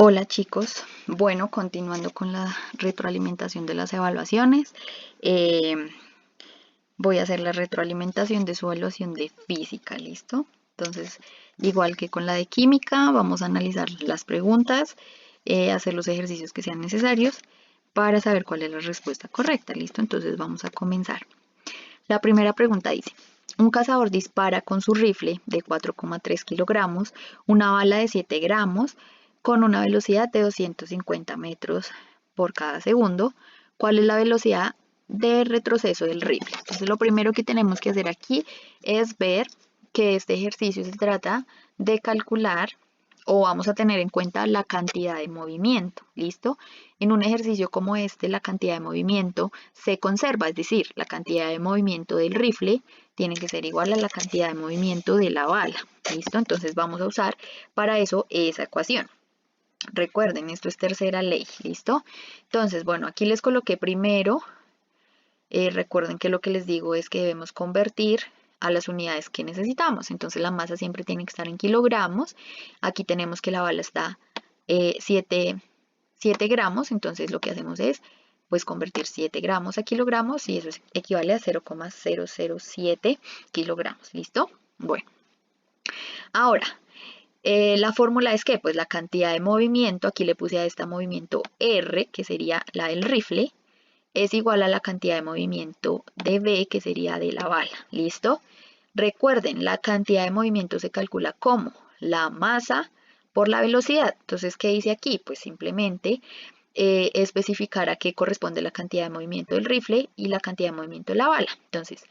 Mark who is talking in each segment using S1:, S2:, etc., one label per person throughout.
S1: Hola chicos, bueno, continuando con la retroalimentación de las evaluaciones, voy a hacer la retroalimentación de su evaluación de física, ¿listo? Entonces, igual que con la de química, vamos a analizar las preguntas, hacer los ejercicios que sean necesarios para saber cuál es la respuesta correcta, ¿listo? Entonces vamos a comenzar. La primera pregunta dice: un cazador dispara con su rifle de 4,3 kilogramos una bala de 7 gramos con una velocidad de 250 metros por cada segundo. ¿Cuál es la velocidad de retroceso del rifle? Entonces lo primero que tenemos que hacer aquí es ver que este ejercicio se trata de calcular o vamos a tener en cuenta la cantidad de movimiento, ¿listo? En un ejercicio como este, la cantidad de movimiento se conserva, es decir, la cantidad de movimiento del rifle tiene que ser igual a la cantidad de movimiento de la bala, ¿listo? Entonces vamos a usar para eso esa ecuación. Recuerden, esto es tercera ley, ¿listo? Entonces, bueno, aquí les coloqué primero, recuerden que lo que les digo es que debemos convertir a las unidades que necesitamos. Entonces la masa siempre tiene que estar en kilogramos. Aquí tenemos que la bala está 7 gramos, entonces lo que hacemos es pues convertir 7 gramos a kilogramos y eso equivale a 0,007 kilogramos, ¿listo? Bueno, ahora, la fórmula es que pues la cantidad de movimiento, aquí le puse a este movimiento R, que sería la del rifle, es igual a la cantidad de movimiento de B, que sería de la bala, ¿listo? Recuerden, la cantidad de movimiento se calcula como la masa por la velocidad. Entonces, ¿qué dice aquí? Pues simplemente especificar a qué corresponde la cantidad de movimiento del rifle y la cantidad de movimiento de la bala. Entonces,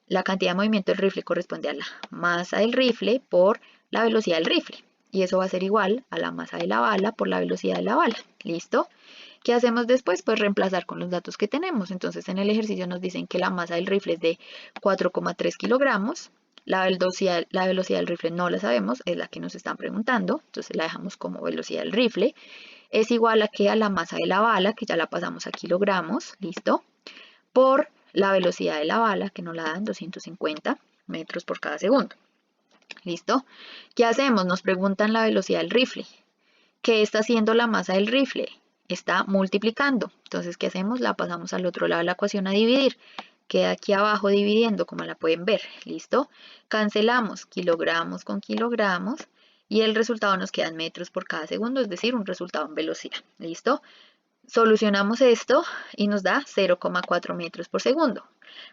S1: la cantidad de movimiento del rifle corresponde a la masa del rifle por la velocidad del rifle. Y eso va a ser igual a la masa de la bala por la velocidad de la bala. ¿Listo? ¿Qué hacemos después? Pues reemplazar con los datos que tenemos. Entonces en el ejercicio nos dicen que la masa del rifle es de 4,3 kilogramos. La velocidad del rifle no la sabemos, es la que nos están preguntando. Entonces la dejamos como velocidad del rifle. Es igual a la masa de la bala, que ya la pasamos a kilogramos. ¿Listo? Por la velocidad de la bala, que nos la dan 250 metros por cada segundo. ¿Listo? ¿Qué hacemos? Nos preguntan la velocidad del rifle. ¿Qué está haciendo la masa del rifle? Está multiplicando. Entonces, ¿qué hacemos? La pasamos al otro lado de la ecuación a dividir. Queda aquí abajo dividiendo, como la pueden ver. ¿Listo? Cancelamos kilogramos con kilogramos y el resultado nos queda en metros por cada segundo, es decir, un resultado en velocidad. ¿Listo? Solucionamos esto y nos da 0,4 metros por segundo.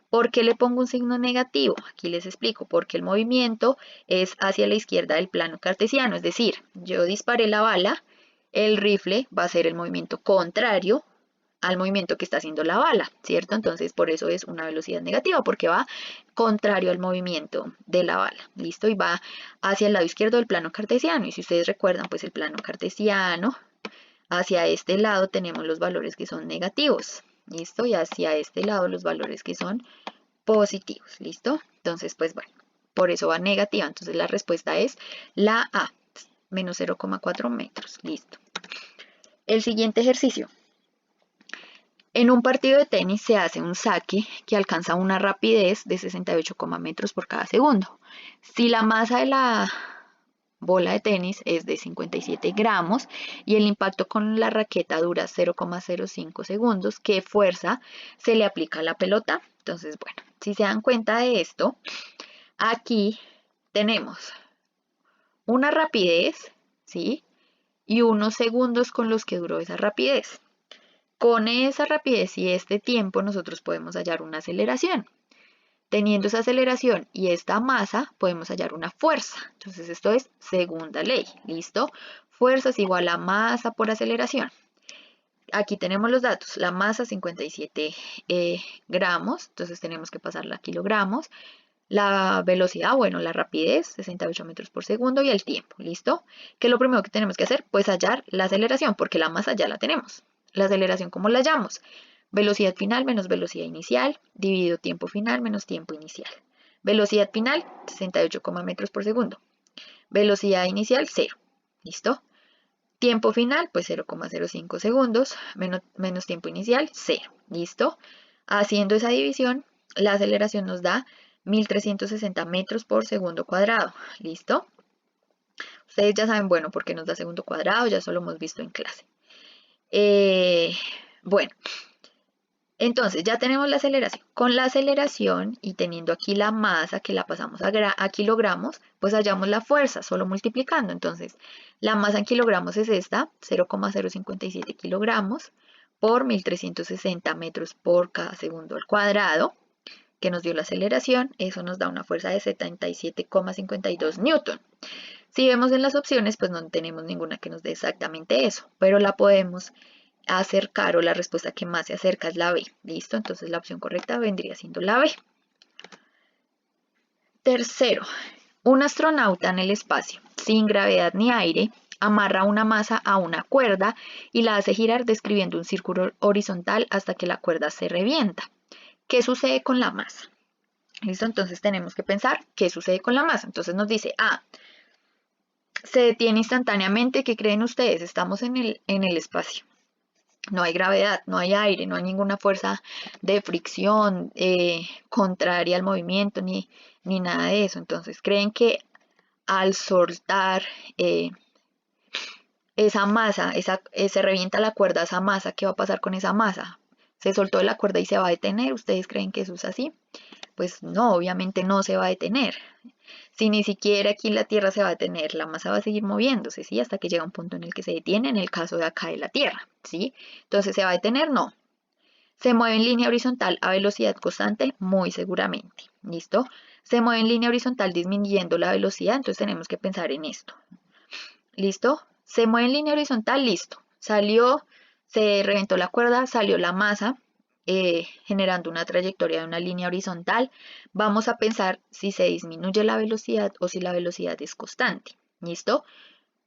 S1: ¿Por qué le pongo un signo negativo? Aquí les explico, porque el movimiento es hacia la izquierda del plano cartesiano, es decir, yo disparé la bala, el rifle va a ser el movimiento contrario al movimiento que está haciendo la bala, ¿cierto? Entonces por eso es una velocidad negativa, porque va contrario al movimiento de la bala, ¿listo? Y va hacia el lado izquierdo del plano cartesiano, y si ustedes recuerdan, pues el plano cartesiano, hacia este lado tenemos los valores que son negativos, ¿listo? Y hacia este lado los valores que son positivos, ¿listo? Entonces, pues bueno, por eso va negativa. Entonces la respuesta es la A, menos 0,4 metros, listo. El siguiente ejercicio. En un partido de tenis se hace un saque que alcanza una rapidez de 68 metros por cada segundo. Si la masa de la bola de tenis es de 57 gramos y el impacto con la raqueta dura 0,05 segundos, ¿qué fuerza se le aplica a la pelota? Entonces, bueno, si se dan cuenta de esto, aquí tenemos una rapidez, ¿sí? Y unos segundos con los que duró esa rapidez. Con esa rapidez y este tiempo nosotros podemos hallar una aceleración. Teniendo esa aceleración y esta masa, podemos hallar una fuerza. Entonces esto es segunda ley, ¿listo? Fuerza es igual a masa por aceleración. Aquí tenemos los datos, la masa 57 gramos, entonces tenemos que pasarla a kilogramos. La velocidad, bueno, la rapidez, 68 metros por segundo y el tiempo, ¿listo? ¿Qué es lo primero que tenemos que hacer? Pues hallar la aceleración, porque la masa ya la tenemos. La aceleración, ¿cómo la hallamos? Velocidad final menos velocidad inicial, dividido tiempo final menos tiempo inicial. Velocidad final, 68 metros por segundo. Velocidad inicial, 0. ¿Listo? Tiempo final, pues 0,05 segundos, menos tiempo inicial, 0. ¿Listo? Haciendo esa división, la aceleración nos da 1360 metros por segundo cuadrado. ¿Listo? Ustedes ya saben, bueno, porque nos da segundo cuadrado, ya eso lo hemos visto en clase. Bueno, entonces ya tenemos la aceleración. Con la aceleración y teniendo aquí la masa que la pasamos a kilogramos, pues hallamos la fuerza solo multiplicando. Entonces, la masa en kilogramos es esta, 0,057 kilogramos por 1360 metros por cada segundo al cuadrado, que nos dio la aceleración. Eso nos da una fuerza de 77,52 newton. Si vemos en las opciones, pues no tenemos ninguna que nos dé exactamente eso, pero la podemos acercar, o la respuesta que más se acerca es la B. ¿Listo? Entonces la opción correcta vendría siendo la B. Tercero, un astronauta en el espacio, sin gravedad ni aire, amarra una masa a una cuerda y la hace girar describiendo un círculo horizontal hasta que la cuerda se revienta. ¿Qué sucede con la masa? ¿Listo? Entonces tenemos que pensar qué sucede con la masa. Entonces nos dice, se detiene instantáneamente. ¿Qué creen ustedes? Estamos en el espacio. No hay gravedad, no hay aire, no hay ninguna fuerza de fricción contraria al movimiento, ni nada de eso. Entonces, ¿creen que al soltar esa masa, se revienta la cuerda, esa masa, qué va a pasar con esa masa? ¿Se soltó de la cuerda y se va a detener? ¿Ustedes creen que eso es así? Pues no, obviamente no se va a detener. Si ni siquiera aquí en la Tierra se va a detener, la masa va a seguir moviéndose, ¿sí? Hasta que llega un punto en el que se detiene, en el caso de acá de la Tierra, ¿sí? Entonces, ¿se va a detener? No. ¿Se mueve en línea horizontal a velocidad constante? Muy seguramente, ¿listo? Se mueve en línea horizontal disminuyendo la velocidad, entonces tenemos que pensar en esto, ¿listo? Se mueve en línea horizontal, listo. Salió, se reventó la cuerda, salió la masa, generando una trayectoria de una línea horizontal. Vamos a pensar si se disminuye la velocidad o si la velocidad es constante. ¿Listo?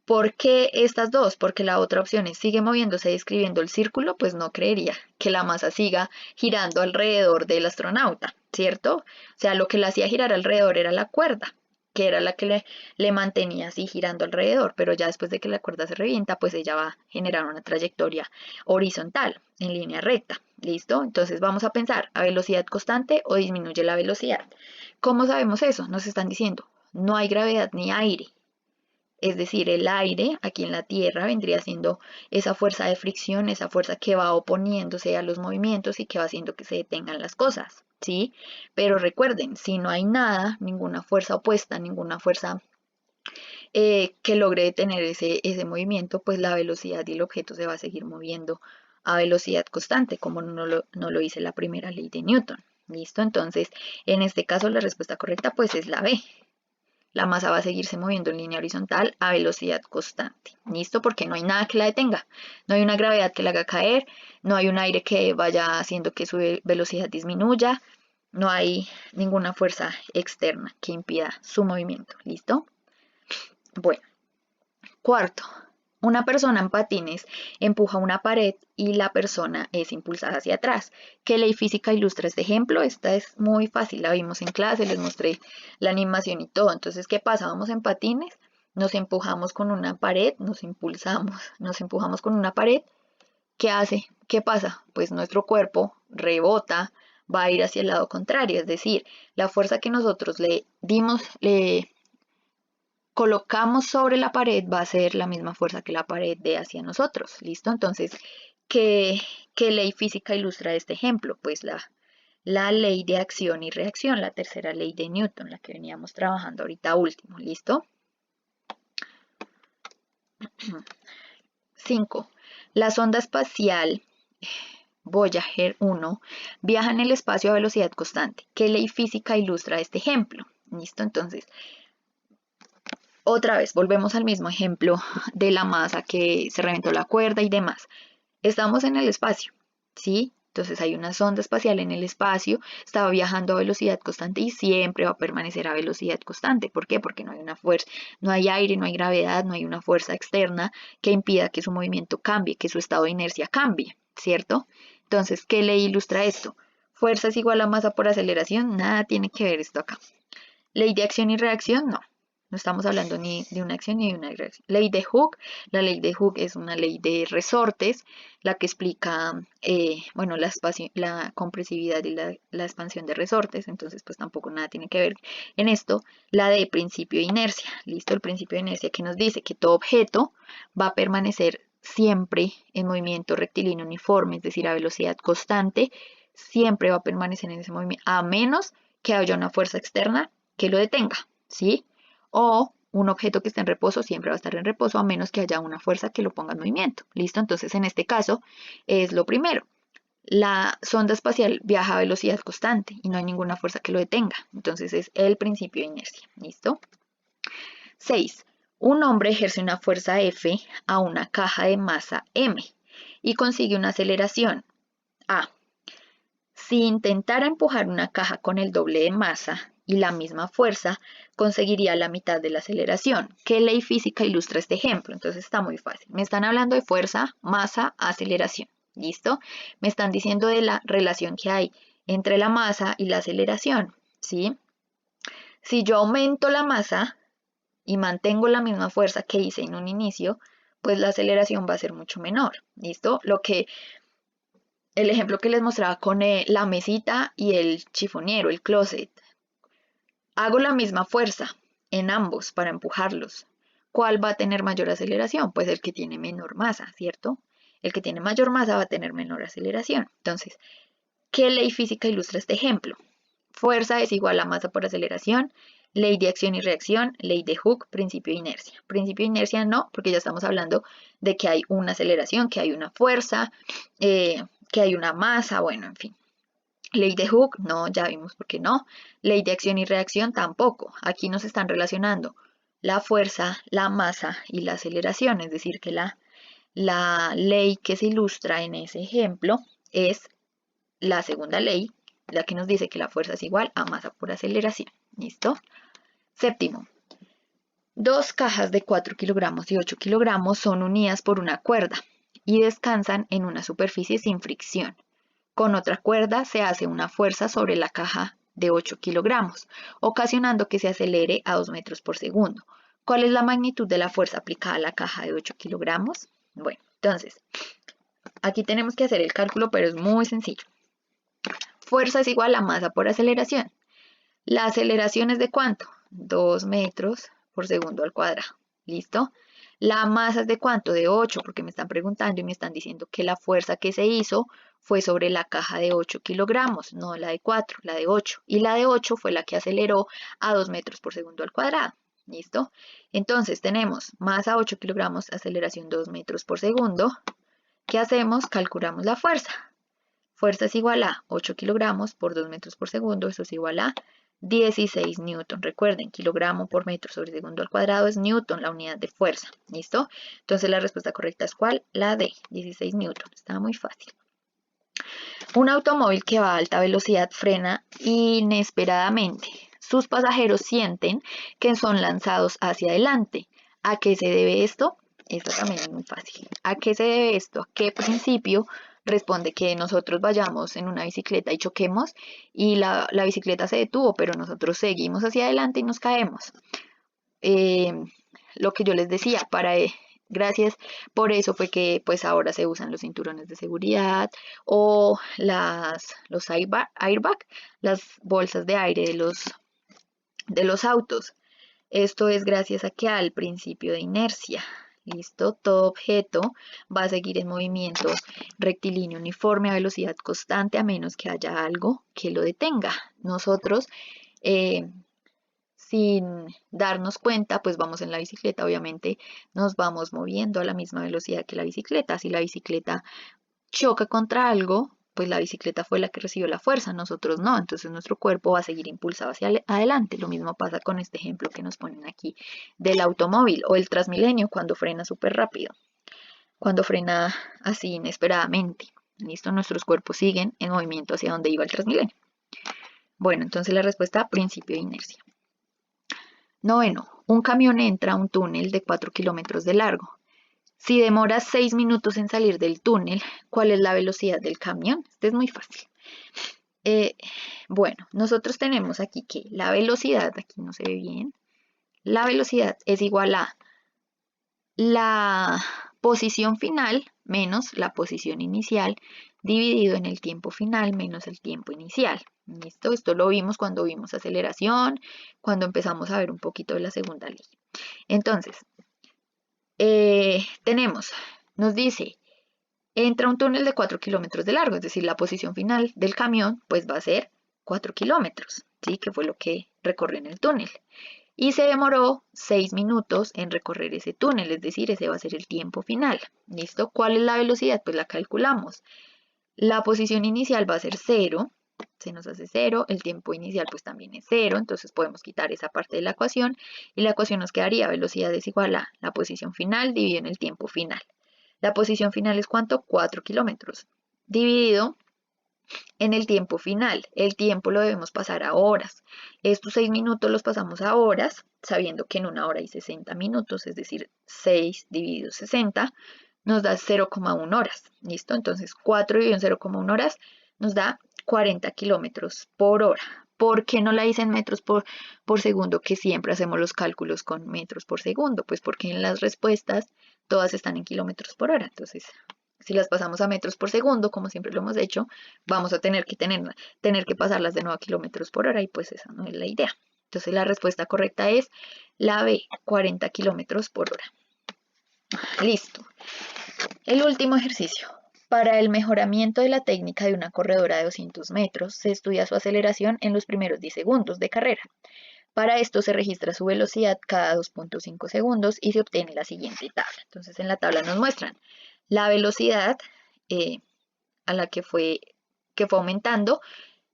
S1: ¿Por qué estas dos? Porque la otra opción es sigue moviéndose describiendo el círculo, pues no creería que la masa siga girando alrededor del astronauta, ¿cierto? O sea, lo que la hacía girar alrededor era la cuerda, que era la que le mantenía así girando alrededor, pero ya después de que la cuerda se revienta, pues ella va a generar una trayectoria horizontal, en línea recta, ¿listo? Entonces vamos a pensar, ¿a velocidad constante o disminuye la velocidad? ¿Cómo sabemos eso? Nos están diciendo, no hay gravedad ni aire. Es decir, el aire aquí en la Tierra vendría siendo esa fuerza de fricción, esa fuerza que va oponiéndose a los movimientos y que va haciendo que se detengan las cosas, ¿sí? Pero recuerden, si no hay nada, ninguna fuerza opuesta, ninguna fuerza que logre detener ese movimiento, pues la velocidad y el objeto se va a seguir moviendo a velocidad constante, como no lo dice la primera ley de Newton. ¿Listo? Entonces, en este caso la respuesta correcta pues es la B. La masa va a seguirse moviendo en línea horizontal a velocidad constante. ¿Listo? Porque no hay nada que la detenga. No hay una gravedad que la haga caer, no hay un aire que vaya haciendo que su velocidad disminuya, no hay ninguna fuerza externa que impida su movimiento. ¿Listo? Bueno, cuarto. Una persona en patines empuja una pared y la persona es impulsada hacia atrás. ¿Qué ley física ilustra este ejemplo? Esta es muy fácil, la vimos en clase, les mostré la animación y todo. Entonces, ¿qué pasa? Vamos en patines, nos empujamos con una pared, nos empujamos con una pared. ¿Qué hace? ¿Qué pasa? Pues nuestro cuerpo rebota, va a ir hacia el lado contrario, es decir, la fuerza que nosotros le dimos, le colocamos sobre la pared, va a ser la misma fuerza que la pared dé hacia nosotros. ¿Listo? Entonces, ¿qué ley física ilustra este ejemplo? Pues la ley de acción y reacción, la tercera ley de Newton, la que veníamos trabajando ahorita último. ¿Listo? 5. La sonda espacial Voyager 1 viaja en el espacio a velocidad constante. ¿Qué ley física ilustra este ejemplo? ¿Listo? Entonces, otra vez, volvemos al mismo ejemplo de la masa que se reventó la cuerda y demás. Estamos en el espacio, ¿sí? Entonces hay una sonda espacial en el espacio, está viajando a velocidad constante y siempre va a permanecer a velocidad constante. ¿Por qué? Porque no hay una fuerza, no hay aire, no hay gravedad, no hay una fuerza externa que impida que su movimiento cambie, que su estado de inercia cambie, ¿cierto? Entonces, ¿qué le ilustra esto? Fuerza es igual a masa por aceleración, nada tiene que ver esto acá. Ley de acción y reacción, no. No estamos hablando ni de una acción ni de una reacción. Ley de Hooke. La ley de Hooke es una ley de resortes, la que explica, bueno, la compresividad y la expansión de resortes. Entonces, pues tampoco nada tiene que ver en esto. La de principio de inercia. Listo, el principio de inercia que nos dice que todo objeto va a permanecer siempre en movimiento rectilíneo uniforme, es decir, a velocidad constante, siempre va a permanecer en ese movimiento, a menos que haya una fuerza externa que lo detenga, ¿sí? O un objeto que esté en reposo siempre va a estar en reposo a menos que haya una fuerza que lo ponga en movimiento. ¿Listo? Entonces, en este caso, es lo primero. La sonda espacial viaja a velocidad constante y no hay ninguna fuerza que lo detenga. Entonces, es el principio de inercia. ¿Listo? 6. Un hombre ejerce una fuerza F a una caja de masa M y consigue una aceleración A. Si intentara empujar una caja con el doble de masa y la misma fuerza, conseguiría la mitad de la aceleración. ¿Qué ley física ilustra este ejemplo? Entonces está muy fácil. Me están hablando de fuerza, masa, aceleración. ¿Listo? Me están diciendo de la relación que hay entre la masa y la aceleración. ¿Sí? Si yo aumento la masa y mantengo la misma fuerza que hice en un inicio, pues la aceleración va a ser mucho menor. ¿Listo? El ejemplo que les mostraba con la mesita y el chifoniero, el closet. Hago la misma fuerza en ambos para empujarlos. ¿Cuál va a tener mayor aceleración? Pues el que tiene menor masa, ¿cierto? El que tiene mayor masa va a tener menor aceleración. Entonces, ¿qué ley física ilustra este ejemplo? Fuerza es igual a masa por aceleración, ley de acción y reacción, ley de Hooke, principio de inercia. Principio de inercia no, porque ya estamos hablando de que hay una aceleración, que hay una fuerza, que hay una masa, bueno, en fin. Ley de Hooke, no, ya vimos por qué no. Ley de acción y reacción tampoco. Aquí nos están relacionando la fuerza, la masa y la aceleración, es decir, que la ley que se ilustra en ese ejemplo es la segunda ley, la que nos dice que la fuerza es igual a masa por aceleración. ¿Listo? Séptimo, dos cajas de 4 kilogramos y 8 kilogramos son unidas por una cuerda y descansan en una superficie sin fricción. Con otra cuerda se hace una fuerza sobre la caja de 8 kilogramos, ocasionando que se acelere a 2 metros por segundo. ¿Cuál es la magnitud de la fuerza aplicada a la caja de 8 kilogramos? Bueno, entonces, aquí tenemos que hacer el cálculo, pero es muy sencillo. Fuerza es igual a masa por aceleración. ¿La aceleración es de cuánto? 2 metros por segundo al cuadrado. ¿Listo? La masa es de cuánto? De 8, porque me están preguntando y me están diciendo que la fuerza que se hizo fue sobre la caja de 8 kilogramos, no la de 4, la de 8. Y la de 8 fue la que aceleró a 2 metros por segundo al cuadrado. ¿Listo? Entonces tenemos masa 8 kilogramos, aceleración 2 metros por segundo. ¿Qué hacemos? Calculamos la fuerza. Fuerza es igual a 8 kilogramos por 2 metros por segundo, eso es igual a 16 newton. Recuerden, kilogramo por metro sobre segundo al cuadrado es newton, la unidad de fuerza. ¿Listo? Entonces la respuesta correcta es ¿cuál? La D, 16 newton. Está muy fácil. Un automóvil que va a alta velocidad frena inesperadamente. Sus pasajeros sienten que son lanzados hacia adelante. ¿A qué se debe esto? Esto también es muy fácil. ¿A qué se debe esto? ¿A qué principio responde que nosotros vayamos en una bicicleta y choquemos y la bicicleta se detuvo, pero nosotros seguimos hacia adelante y nos caemos? Lo que yo les decía, gracias por eso fue que pues ahora se usan los cinturones de seguridad o los airbag, las bolsas de aire de los autos. Esto es gracias a que al principio de inercia. ¿Listo? Todo objeto va a seguir en movimiento rectilíneo uniforme a velocidad constante a menos que haya algo que lo detenga. Nosotros, sin darnos cuenta, pues vamos en la bicicleta, obviamente nos vamos moviendo a la misma velocidad que la bicicleta. Si la bicicleta choca contra algo, pues la bicicleta fue la que recibió la fuerza, nosotros no, entonces nuestro cuerpo va a seguir impulsado hacia adelante. Lo mismo pasa con este ejemplo que nos ponen aquí del automóvil o el Transmilenio cuando frena súper rápido, cuando frena así inesperadamente. ¿Listo? Nuestros cuerpos siguen en movimiento hacia donde iba el Transmilenio. Bueno, entonces la respuesta, principio de inercia. Noveno, un camión entra a un túnel de 4 kilómetros de largo. Si demora 6 minutos en salir del túnel, ¿cuál es la velocidad del camión? Este es muy fácil. Bueno, nosotros tenemos aquí que la velocidad, aquí no se ve bien, La velocidad es igual a la posición final menos la posición inicial dividido en el tiempo final menos el tiempo inicial. ¿Listo? Esto lo vimos cuando vimos aceleración, cuando empezamos a ver un poquito de la segunda ley. Entonces, nos dice, entra un túnel de 4 kilómetros de largo, es decir, la posición final del camión pues va a ser 4 kilómetros, ¿sí? Que fue lo que recorrió en el túnel. Y se demoró 6 minutos en recorrer ese túnel, es decir, ese va a ser el tiempo final. ¿Listo? ¿Cuál es la velocidad? Pues la calculamos. La posición inicial va a ser 0, se nos hace 0, el tiempo inicial pues también es 0, entonces podemos quitar esa parte de la ecuación y la ecuación nos quedaría velocidad es igual a la posición final dividido en el tiempo final. La posición final es ¿cuánto? 4 kilómetros dividido en el tiempo final. El tiempo lo debemos pasar a horas. Estos 6 minutos los pasamos a horas, sabiendo que en una hora hay 60 minutos, es decir, 6 dividido 60 nos da 0,1 horas. ¿Listo? Entonces 4 dividido en 0,1 horas nos da 40 kilómetros por hora. ¿Por qué no la hice en metros por segundo, que siempre hacemos los cálculos con metros por segundo? Pues porque en las respuestas todas están en kilómetros por hora. Entonces, si las pasamos a metros por segundo, como siempre lo hemos hecho, vamos a tener que pasarlas de nuevo a kilómetros por hora y pues esa no es la idea. Entonces la respuesta correcta es la B, 40 kilómetros por hora. Listo. El último ejercicio. Para el mejoramiento de la técnica de una corredora de 200 metros, se estudia su aceleración en los primeros 10 segundos de carrera. Para esto se registra su velocidad cada 2.5 segundos y se obtiene la siguiente tabla. Entonces en la tabla nos muestran la velocidad a la que fue aumentando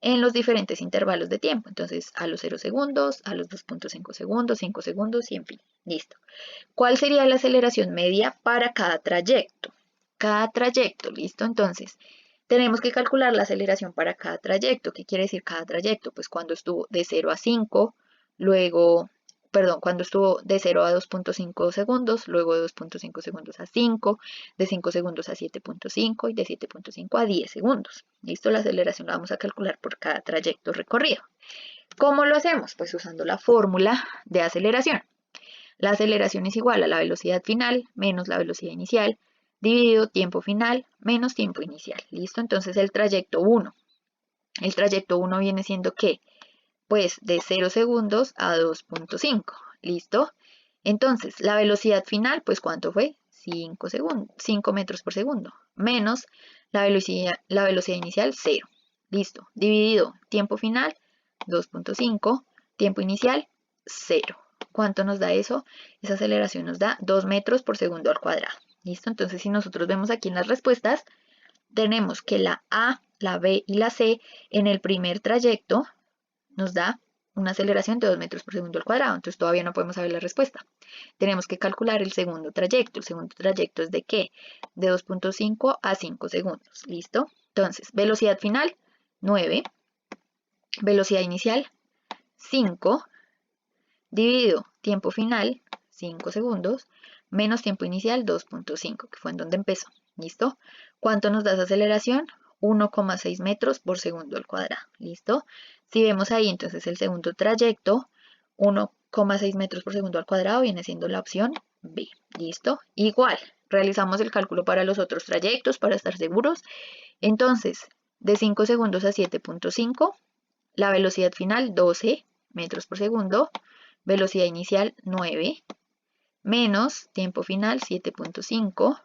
S1: en los diferentes intervalos de tiempo. Entonces a los 0 segundos, a los 2.5 segundos, 5 segundos y en fin. Listo. ¿Cuál sería la aceleración media para cada trayecto? Cada trayecto, ¿listo? Entonces, tenemos que calcular la aceleración para cada trayecto. ¿Qué quiere decir cada trayecto? Pues cuando estuvo de 0 a 5, luego, perdón, cuando estuvo de 0 a 2.5 segundos, luego de 2.5 segundos a 5, de 5 segundos a 7.5 y de 7.5 a 10 segundos. ¿Listo? La aceleración la vamos a calcular por cada trayecto recorrido. ¿Cómo lo hacemos? Pues usando la fórmula de aceleración. La aceleración es igual a la velocidad final menos la velocidad inicial dividido tiempo final menos tiempo inicial. ¿Listo? Entonces el trayecto 1. El trayecto 1 viene siendo ¿qué? Pues de 0 segundos a 2.5. ¿Listo? Entonces la velocidad final, pues ¿cuánto fue? 5 metros por segundo. Menos la velocidad inicial 0. Listo. Dividido tiempo final 2.5. Tiempo inicial 0. ¿Cuánto nos da eso? Esa aceleración nos da 2 metros por segundo al cuadrado. ¿Listo? Entonces, si nosotros vemos aquí en las respuestas, tenemos que la A, la B y la C en el primer trayecto nos da una aceleración de 2 metros por segundo al cuadrado. Entonces, todavía no podemos saber la respuesta. Tenemos que calcular el segundo trayecto. El segundo trayecto es de ¿qué? De 2.5 a 5 segundos. ¿Listo? Entonces, velocidad final, 9. Velocidad inicial, 5. Dividido tiempo final, 5 segundos, menos tiempo inicial, 2.5, que fue en donde empezó. ¿Listo? ¿Cuánto nos da esa aceleración? 1,6 metros por segundo al cuadrado. ¿Listo? Si vemos ahí, entonces el segundo trayecto, 1,6 metros por segundo al cuadrado, viene siendo la opción B. ¿Listo? Igual, realizamos el cálculo para los otros trayectos para estar seguros. Entonces, de 5 segundos a 7.5, la velocidad final 12 metros por segundo, velocidad inicial 9, menos tiempo final 7.5,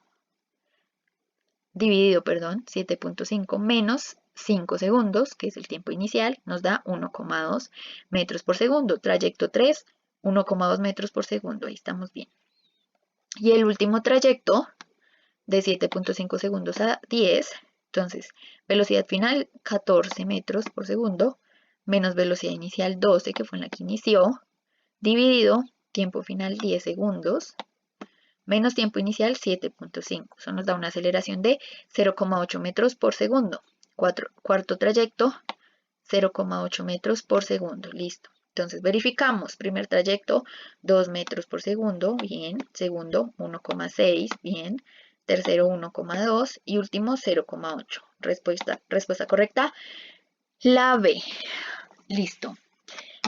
S1: dividido, 7.5 menos 5 segundos, que es el tiempo inicial, nos da 1,2 metros por segundo. Trayecto 3, 1,2 metros por segundo, ahí estamos bien. Y el último trayecto, de 7.5 segundos a 10, entonces, velocidad final 14 metros por segundo, menos velocidad inicial 12, que fue en la que inició, dividido tiempo final 10 segundos, menos tiempo inicial 7.5. Eso nos da una aceleración de 0,8 metros por segundo. Cuarto trayecto, 0,8 metros por segundo. Listo. Entonces verificamos. Primer trayecto, 2 metros por segundo. Bien. Segundo, 1,6. Bien. Tercero, 1,2. Y último, 0,8. Respuesta correcta, la B. Listo.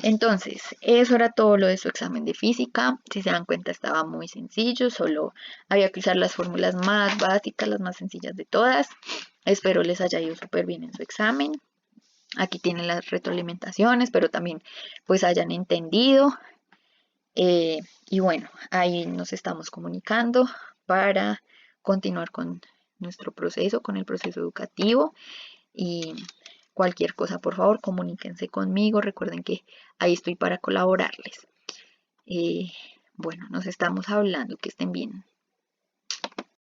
S1: Entonces, eso era todo lo de su examen de física. Si se dan cuenta, estaba muy sencillo, solo había que usar las fórmulas más básicas, las más sencillas de todas. Espero les haya ido súper bien en su examen. Aquí tienen las retroalimentaciones, pero también pues hayan entendido. Y bueno, ahí nos estamos comunicando para continuar con nuestro proceso, con el proceso educativo. Y cualquier cosa, por favor, comuníquense conmigo. Recuerden que ahí estoy para colaborarles. Eh, bueno, nos estamos hablando. Que estén bien.